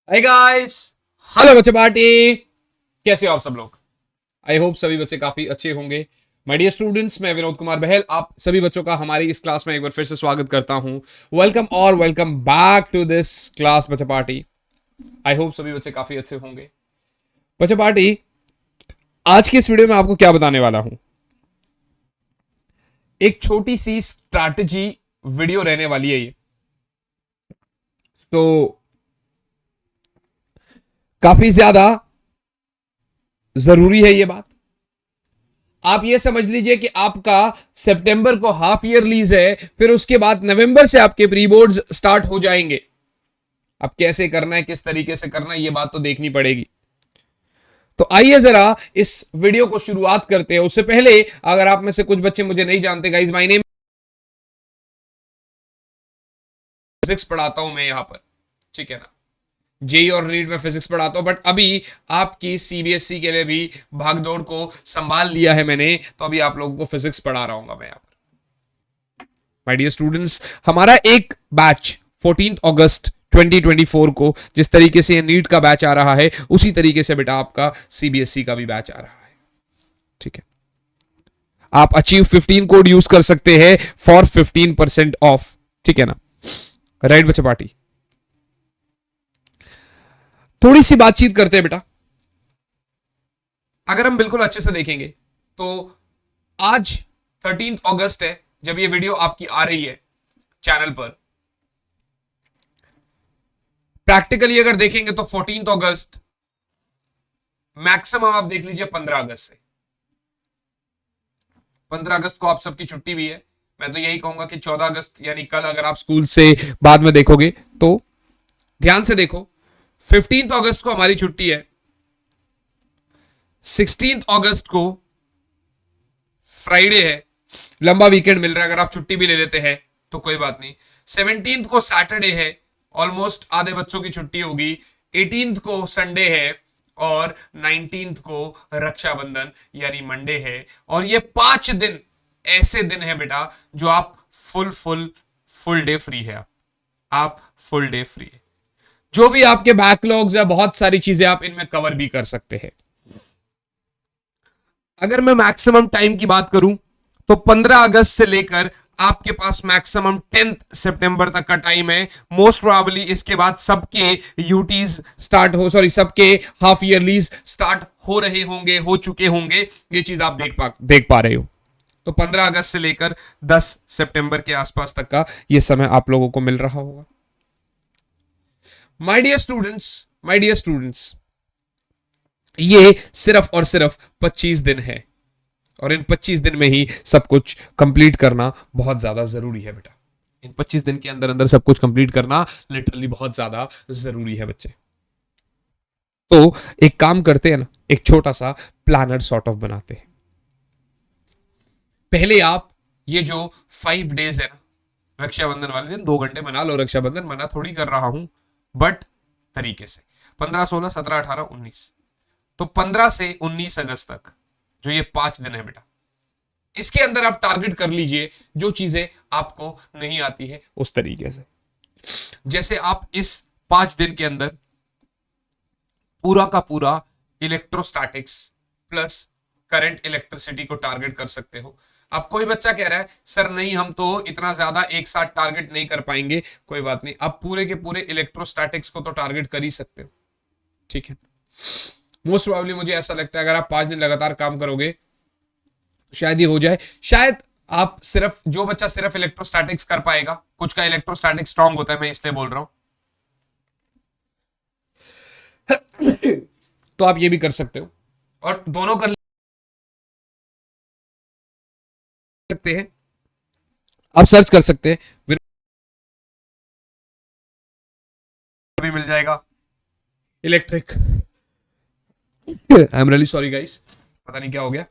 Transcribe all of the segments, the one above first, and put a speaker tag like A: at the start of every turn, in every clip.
A: Hi guys. Hello बच्चे party. कैसे हो आप सब लोग? आई होप सभी बच्चे काफी अच्छे होंगे। माय डियर स्टूडेंट्स, मैं विनोद कुमार बहल आप सभी बच्चों का हमारी इस क्लास में एक बार फिर से स्वागत करता हूं। वेलकम और welcome back to this class बच्चे पार्टी। आई होप सभी बच्चे काफी अच्छे होंगे। बच्चे पार्टी, आज की इस वीडियो में आपको क्या बताने वाला हूं, एक छोटी सी स्ट्रैटेजी वीडियो रहने वाली है ये। तो काफी ज्यादा जरूरी है ये बात। आप ये समझ लीजिए कि आपका सितंबर को हाफ ईयर लीज है, फिर उसके बाद नवंबर से आपके प्री बोर्ड्स स्टार्ट हो जाएंगे। अब कैसे करना है, किस तरीके से करना है, ये बात तो देखनी पड़ेगी। तो आइए जरा इस वीडियो को शुरुआत करते हैं। उससे पहले अगर आप में से कुछ बच्चे मुझे नहीं जानते, गाइज माय नेम, फिजिक्स पढ़ाता हूं मैं यहां पर, ठीक है ना। जेई और नीट में फिजिक्स पढ़ाता हूं, बट अभी आपकी सीबीएसई के लिए भी भागदौड़ को संभाल लिया है मैंने, तो अभी आप लोगों को फिजिक्स पढ़ा रहा हूं मैं यहां पर। माय डियर स्टूडेंट्स, हमारा एक बैच 14 अगस्त 2024 को जिस तरीके से नीट का बैच आ रहा है, उसी तरीके से बेटा आपका सीबीएसई का भी बैच आ रहा है, ठीक है। आप अचीव 15 कोड यूज कर सकते हैं फॉर 15% ऑफ, ठीक है ना। राइट बच्चा पार्टी, थोड़ी सी बातचीत करते हैं बेटा। अगर हम बिल्कुल अच्छे से देखेंगे तो आज 13 अगस्त है जब ये वीडियो आपकी आ रही है चैनल पर। प्रैक्टिकली अगर देखेंगे तो 14 अगस्त, मैक्सिमम आप देख लीजिए 15 अगस्त से। 15 अगस्त को आप सबकी छुट्टी भी है। मैं तो यही कहूंगा कि 14 अगस्त यानी कल अगर आप स्कूल से बाद में देखोगे तो ध्यान से देखो। 15 अगस्त को हमारी छुट्टी है, 16 अगस्त को फ्राइडे है, लंबा वीकेंड मिल रहा है। अगर आप छुट्टी भी ले लेते हैं तो कोई बात नहीं। 17 को सैटरडे है, ऑलमोस्ट आधे बच्चों की छुट्टी होगी। 18 को संडे है और 19 को रक्षाबंधन यानी मंडे है। और ये 5 दिन ऐसे दिन है बेटा जो आप फुल डे फ्री है। आप फुल डे फ्री है। जो भी आपके बैकलॉग्स है, बहुत सारी चीजें आप इनमें कवर भी कर सकते हैं। अगर मैं मैक्सिमम टाइम की बात करूं तो 15 अगस्त से लेकर आपके पास मैक्सिमम 10 सितंबर तक का टाइम है। मोस्ट प्रोबेबली इसके बाद सबके यूटीज स्टार्ट हो, सॉरी सबके हाफ ईयरलीज स्टार्ट हो रहे होंगे, हो चुके होंगे। ये चीज आप देख पा रहे हो। तो 15 अगस्त से लेकर 10 सितंबर के आसपास तक का ये समय आप लोगों को मिल रहा होगा। माय डियर स्टूडेंट्स, ये सिर्फ और सिर्फ 25 दिन है और इन 25 दिन में ही सब कुछ कंप्लीट करना बहुत ज्यादा जरूरी है बेटा। इन 25 दिन के अंदर अंदर सब कुछ कंप्लीट करना लिटरली बहुत ज्यादा जरूरी है बच्चे। तो एक काम करते हैं ना, एक छोटा सा प्लानर सॉर्ट ऑफ बनाते हैं। पहले आप ये जो 5 डेज है ना, रक्षाबंधन वाले दिन 2 घंटे मना लो। रक्षाबंधन मना थोड़ी कर रहा हूं, बट तरीके से 15, 16, 17, 18, 19, तो 15 से 19 अगस्त तक जो ये 5 दिन है बेटा, इसके अंदर आप टारगेट कर लीजिए जो चीजें आपको नहीं आती है उस तरीके से। जैसे आप इस 5 दिन के अंदर पूरा का पूरा इलेक्ट्रोस्टैटिक्स प्लस करंट इलेक्ट्रिसिटी को टारगेट कर सकते हो। अब कोई बच्चा कह रहा है सर नहीं हम तो इतना ज्यादा एक साथ टारगेट नहीं कर पाएंगे, कोई बात नहीं, आप पूरे के पूरे इलेक्ट्रोस्टैटिक्स को तो टारगेट कर ही सकते हो, ठीक है। मोस्ट प्रोबेबली मुझे ऐसा लगता है अगर आप 5 दिन लगातार काम करोगे तो शायद ये हो जाए। शायद आप सिर्फ, जो बच्चा सिर्फ इलेक्ट्रोस्टैटिक्स कर पाएगा, कुछ का इलेक्ट्रोस्टैटिक्स स्ट्रांग होता है, मैं इसलिए बोल रहा हूं, तो आप ये भी कर सकते हो और दोनों कर सकते हैं। आप सर्च कर सकते हैं, भी मिल जाएगा electric. I am really sorry guys, पता नहीं क्या हो गया।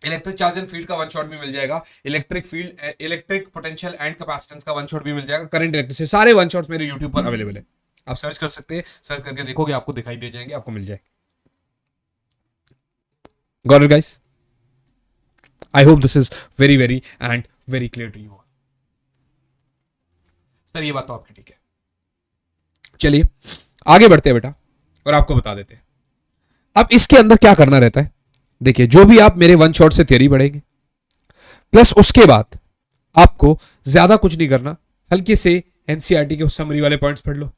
A: इलेक्ट्रिक चार्ज एंड फील्ड का वन शॉट भी मिल जाएगा। Electric field, electric potential and capacitance का वन शॉट भी मिल जाएगा। करंट इलेक्ट्रिसिटी, सारे वन शॉट्स मेरे यूट्यूब पर अवेलेबल है। आप सर्च कर सकते हैं, सर्च करके देखोगे आपको दिखाई दे जाएंगे, आपको मिल जाए। Got it guys? I hope this is very very and very clear to you all. Sir ये बात तो आपकी ठीक है। चलिए आगे बढ़ते हैं बेटा और आपको बता देते हैं। अब इसके अंदर क्या करना रहता है, देखिए जो भी आप मेरे वन शॉट से थियरी पढ़ेंगे, प्लस उसके बाद आपको ज्यादा कुछ नहीं करना, हल्के से एनसीईआरटी के समरी वाले पॉइंट्स पढ़ लो।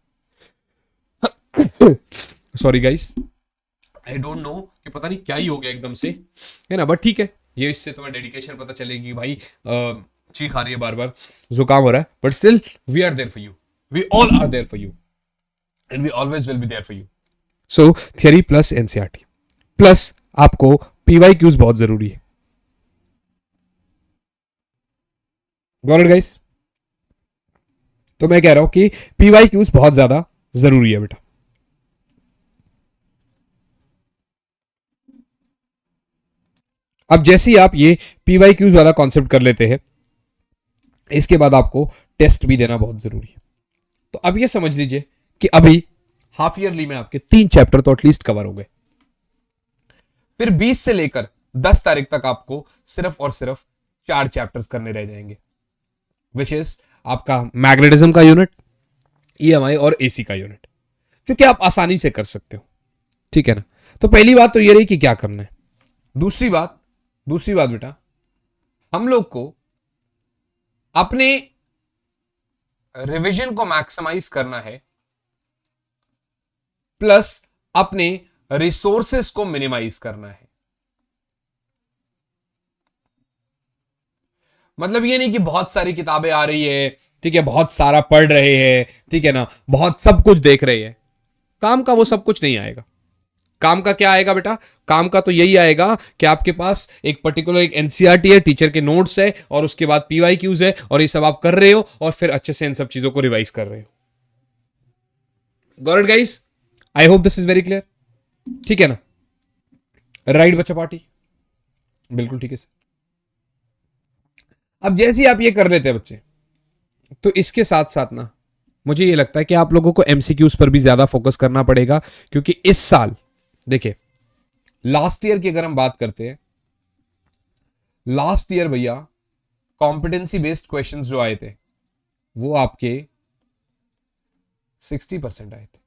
A: Sorry guys, I don't know कि पता नहीं क्या ही हो गया एकदम से, है ना, बट ठीक है, ये इससे तुम्हें डेडिकेशन पता चलेगी भाई। चीख आ रही है बार बार, जुकाम हो रहा है, but still we are there for you, we all are there for you and we always will be there for you. So theory plus NCERT plus आपको पीवाई क्यूज बहुत जरूरी है। Got it guys? तो मैं कह रहा हूं कि पीवाई क्यूज बहुत ज्यादा जरूरी है बेटा। अब जैसे ही आप ये पीवाई क्यूज वाला कॉन्सेप्ट कर लेते हैं, इसके बाद आपको टेस्ट भी देना बहुत जरूरी है। तो अब ये समझ लीजिए कि अभी हाफ ईयरली में आपके 3 चैप्टर तो एटलीस्ट कवर हो गए। फिर 20 से लेकर 10 तारीख तक आपको सिर्फ और सिर्फ 4 चैप्टर्स करने रह जाएंगे, विच इज आपका मैग्नेटिज्म का यूनिट, ईएमआई और एसी का यूनिट, जो कि आप आसानी से कर सकते हो, ठीक है ना। तो पहली बात तो ये रही कि क्या करना है। दूसरी बात बेटा, हम लोग को अपने रिवीजन को मैक्सिमाइज करना है, प्लस अपने रिसोर्सेस को मिनिमाइज करना है। मतलब ये नहीं कि बहुत सारी किताबें आ रही है, ठीक है, बहुत सारा पढ़ रहे हैं, ठीक है ना, बहुत सब कुछ देख रहे हैं, काम का वो सब कुछ नहीं आएगा। काम का क्या आएगा बेटा? काम का तो यही आएगा कि आपके पास एक पर्टिकुलर एक एनसीईआरटी है, टीचर के नोट्स है, और उसके बाद पीवाई क्यूज है, और ये सब आप कर रहे हो, और फिर अच्छे से इन सब चीजों को रिवाइज कर रहे हो। Got it guys? I hope this is very clear, ठीक है ना? राइट बच्चा पार्टी, बिल्कुल ठीक है सर। अब जैसे ही आप ये कर लेते हैं बच्चे, तो इसके साथ साथ ना मुझे ये लगता है कि आप लोगों को एमसीक्यूज पर भी ज्यादा फोकस करना पड़ेगा, क्योंकि इस साल देखिए, लास्ट ईयर की अगर हम बात करते हैं, लास्ट ईयर भैया कॉम्पिटेंसी बेस्ड क्वेश्चंस जो आए थे वो आपके 60% आए थे,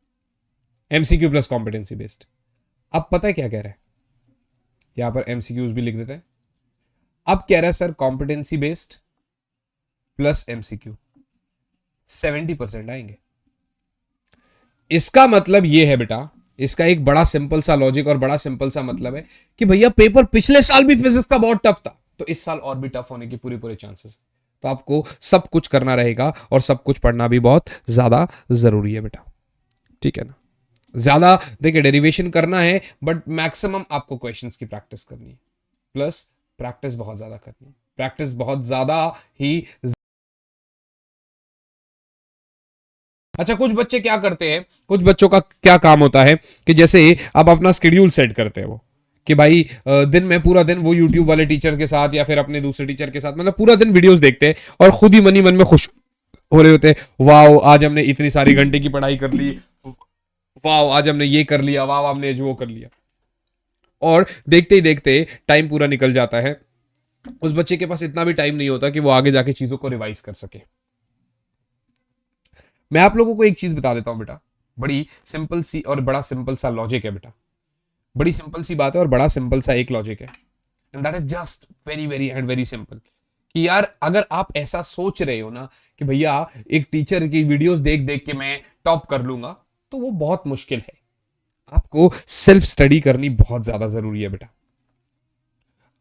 A: एमसीक्यू प्लस कॉम्पिटेंसी बेस्ड। अब पता है क्या कह रहा है, यहां पर एमसीक्यूज भी लिख देते हैं। अब कह रहा है sir competency based plus MCQ 70% आएंगे। इसका मतलब यह है बेटा, इसका एक बड़ा सिंपल सा लॉजिक और बड़ा सिंपल सा मतलब है कि भैया पेपर पिछले साल भी फिजिक्स का बहुत टफ था, तो इस साल और भी टफ होने की पूरे चांसेस। तो आपको सब कुछ करना रहेगा और सब कुछ पढ़ना भी बहुत ज्यादा जरूरी है बेटा, ठीक है ना। ज्यादा देखिए डेरिवेशन करना है, बट मैक्सिमम आपको क्वेश्चंस की प्रैक्टिस करनी है, प्लस प्रैक्टिस बहुत ज्यादा करनी है, प्रैक्टिस बहुत ज्यादा ही। अच्छा, कुछ बच्चे क्या करते हैं, कुछ बच्चों का क्या काम होता है कि जैसे आप अपना शेड्यूल सेट करते हैं, वो कि भाई दिन में पूरा दिन वो यूट्यूब वाले टीचर के साथ या फिर अपने दूसरे टीचर के साथ मतलब पूरा दिन वीडियोस देखते हैं और खुद ही मन में खुश हो रहे होते हैं, वाओ आज हमने इतनी सारी घंटे की पढ़ाई कर ली, वाओ आज हमने ये कर लिया, वाओ हमने जो कर लिया, और देखते ही देखते टाइम पूरा निकल जाता है। उस बच्चे के पास इतना भी टाइम नहीं होता कि वो आगे जाके चीजों को रिवाइज कर सके। मैं आप लोगों को एक चीज बता देता हूं बेटा, बड़ी सिंपल सी और बड़ा सिंपल सा लॉजिक है बेटा, बड़ी सिंपल सी बात है और बड़ा सिंपल सा एक लॉजिक है, and that is just very very and very simple. कि यार अगर आप ऐसा सोच रहे हो ना कि भैया एक टीचर की वीडियोस देख देख के मैं टॉप कर लूंगा, तो वो बहुत मुश्किल है। आपको सेल्फ स्टडी करनी बहुत ज्यादा जरूरी है बेटा,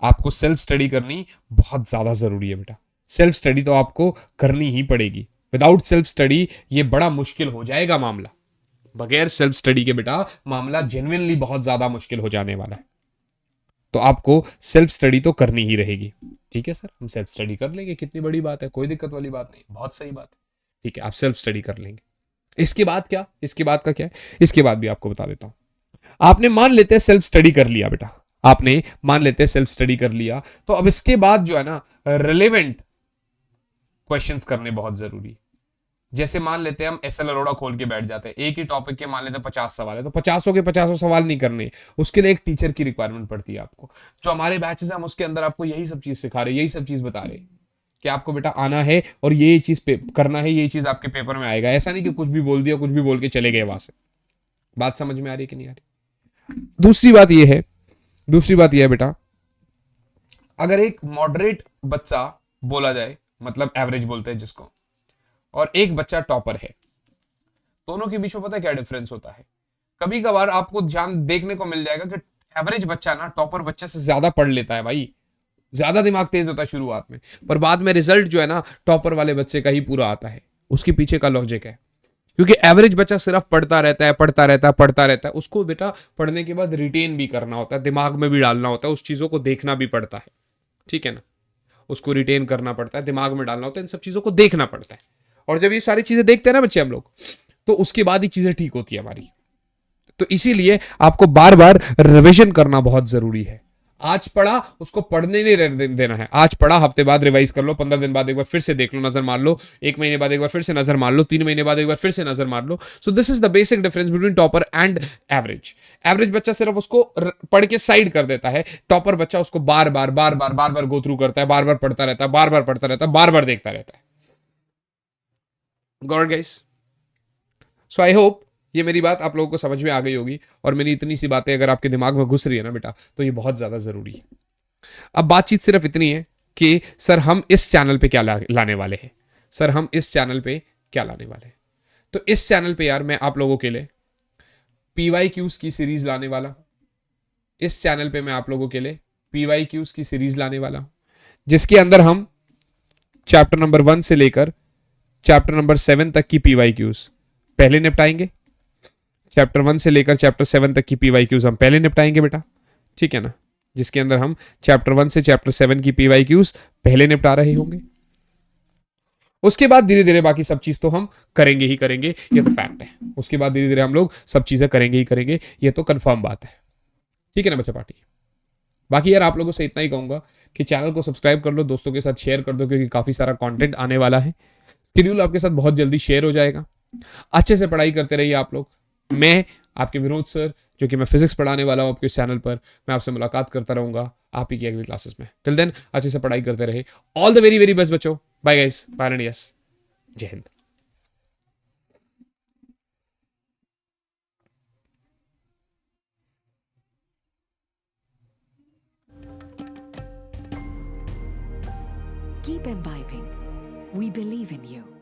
A: आपको सेल्फ स्टडी करनी बहुत ज्यादा जरूरी है बेटा। सेल्फ स्टडी तो आपको करनी ही पड़ेगी, विदाउट सेल्फ स्टडी ये बड़ा मुश्किल हो जाएगा मामला। बगैर सेल्फ स्टडी के बेटा मामला जेन्युइनली बहुत ज्यादा मुश्किल हो जाने वाला है। तो आपको सेल्फ स्टडी तो करनी ही रहेगी। ठीक है सर, हम सेल्फ स्टडी कर लेंगे, कितनी बड़ी बात है, कोई दिक्कत वाली बात नहीं, बहुत सही बात है, ठीक है, आप सेल्फ स्टडी कर लेंगे। इसके बाद क्या, इसके बाद का क्या है, इसके बाद भी आपको बता देता हूं। आपने मान लेते हैं सेल्फ स्टडी कर लिया बेटा, आपने मान लेते हैं सेल्फ स्टडी कर लिया, तो अब इसके बाद जो है ना रिलेवेंट क्वेश्चंस करने बहुत जरूरी। जैसे मान लेते हैं हम एसएल अरोड़ा खोल के बैठ जाते हैं, एक ही टॉपिक के मान लेते हैं 50 सवाल है, तो 50 के 50 सवाल नहीं करने, उसके लिए एक टीचर की रिक्वायरमेंट पड़ती है आपको। जो हमारे बैचेस हैं हम उसके अंदर आपको यही सब चीज सिखा रहे, यही सब चीज बता रहे कि आपको बेटा आना है और ये चीज करना है, ये चीज आपके पेपर में आएगा। ऐसा नहीं कि कुछ भी बोल दिया, कुछ भी बोल के चले गए वहां से, बात समझ में आ रही है कि नहीं आ रही? दूसरी बात यह है बेटा, अगर एक मॉडरेट बच्चा बोला जाए, मतलब एवरेज बोलते हैं जिसको, और एक बच्चा टॉपर है, दोनों के बीच में पता है क्या डिफरेंस होता है? कभी कभार आपको ध्यान देखने को मिल जाएगा कि एवरेज बच्चा ना टॉपर बच्चे से ज्यादा पढ़ लेता है भाई, ज्यादा दिमाग तेज होता है शुरुआत में, पर बाद में रिजल्ट जो है ना टॉपर वाले बच्चे का ही पूरा आता है। उसके पीछे का लॉजिक है, क्योंकि एवरेज बच्चा सिर्फ पढ़ता रहता है, पढ़ता रहता है, पढ़ता रहता है। उसको बेटा पढ़ने के बाद रिटेन भी करना होता है, दिमाग में भी डालना होता है, उस चीजों को देखना भी पड़ता है, ठीक है ना? उसको रिटेन करना पड़ता है, दिमाग में डालना होता है, इन सब चीजों को देखना पड़ता है। और जब ये सारी चीजें देखते हैं ना बच्चे हम लोग, तो उसके बाद ही चीजें ठीक होती है हमारी। तो इसीलिए आपको बार बार रिविजन करना बहुत जरूरी है। आज पढ़ा उसको पढ़ने नहीं रहने देना है। आज पढ़ा, हफ्ते बाद रिवाइज कर लो, 15 दिन बाद एक बार फिर से देख लो, नजर मार लो, 1 महीने बाद एक बार फिर से नजर मार लो, 3 महीने बाद एक बार फिर से नजर मार लो। So this is the basic difference between topper and average. Average बच्चा सिर्फ उसको पढ़ के साइड कर देता है, टॉपर बच्चा उसको बार बार बार बार बार बार गो थ्रू करता है, बार बार पढ़ता रहता है, बार बार पढ़ता रहता है, बार बार देखता रहता है। Got guys? So I hope ये मेरी बात आप लोगों को समझ में आ गई होगी, और मेरी इतनी सी बातें अगर आपके दिमाग में घुस रही है ना बेटा, तो ये बहुत ज्यादा जरूरी है। अब बातचीत सिर्फ इतनी है कि सर हम इस चैनल पे क्या लाने वाले हैं, सर हम इस चैनल पे क्या लाने वाले हैं। तो इस चैनल पे यार मैं आप लोगों के लिए PYQs की सीरीज लाने वाला हूं। इस चैनल पे मैं आप लोगों के लिए PYQs की सीरीज लाने वाला हूं, जिसके अंदर हम चैप्टर नंबर 1 से लेकर चैप्टर नंबर 7 तक की PYQs पहले निपटाएंगे। चैप्टर 1 से लेकर चैप्टर 7 तक की PYQs हम पहले निपटाएंगे बेटा, ठीक है ना? जिसके अंदर हम चैप्टर 1 से चैप्टर 7 की PYQs पहले निपटा रहे होंगे। उसके बाद धीरे धीरे बाकी सब चीज तो हम करेंगे ही करेंगे, ये तो फैक्ट है। उसके बाद धीरे धीरे हम लोग सब चीजें करेंगे ही करेंगे, ये तो कंफर्म बात है, ठीक है ना बच्चा पार्टी? बाकी यार आप लोगों से इतना ही कहूंगा कि चैनल को सब्सक्राइब कर लो, दोस्तों के साथ शेयर कर दो, क्योंकि काफी सारा कंटेंट आने वाला है। शेड्यूल आपके साथ बहुत जल्दी शेयर हो जाएगा। अच्छे से पढ़ाई करते रहिए आप लोग। मैं आपके विनोद सर, जो कि मैं फिजिक्स पढ़ाने वाला हूं आपके चैनल पर, मैं आपसे मुलाकात करता रहूंगा आप ही की अगली क्लासेस में। टिल देन अच्छे से पढ़ाई करते रहे। All the very very best बच्चों। Bye guys, bye and yes, जय Hind.
B: Keep imbibing. We believe in you.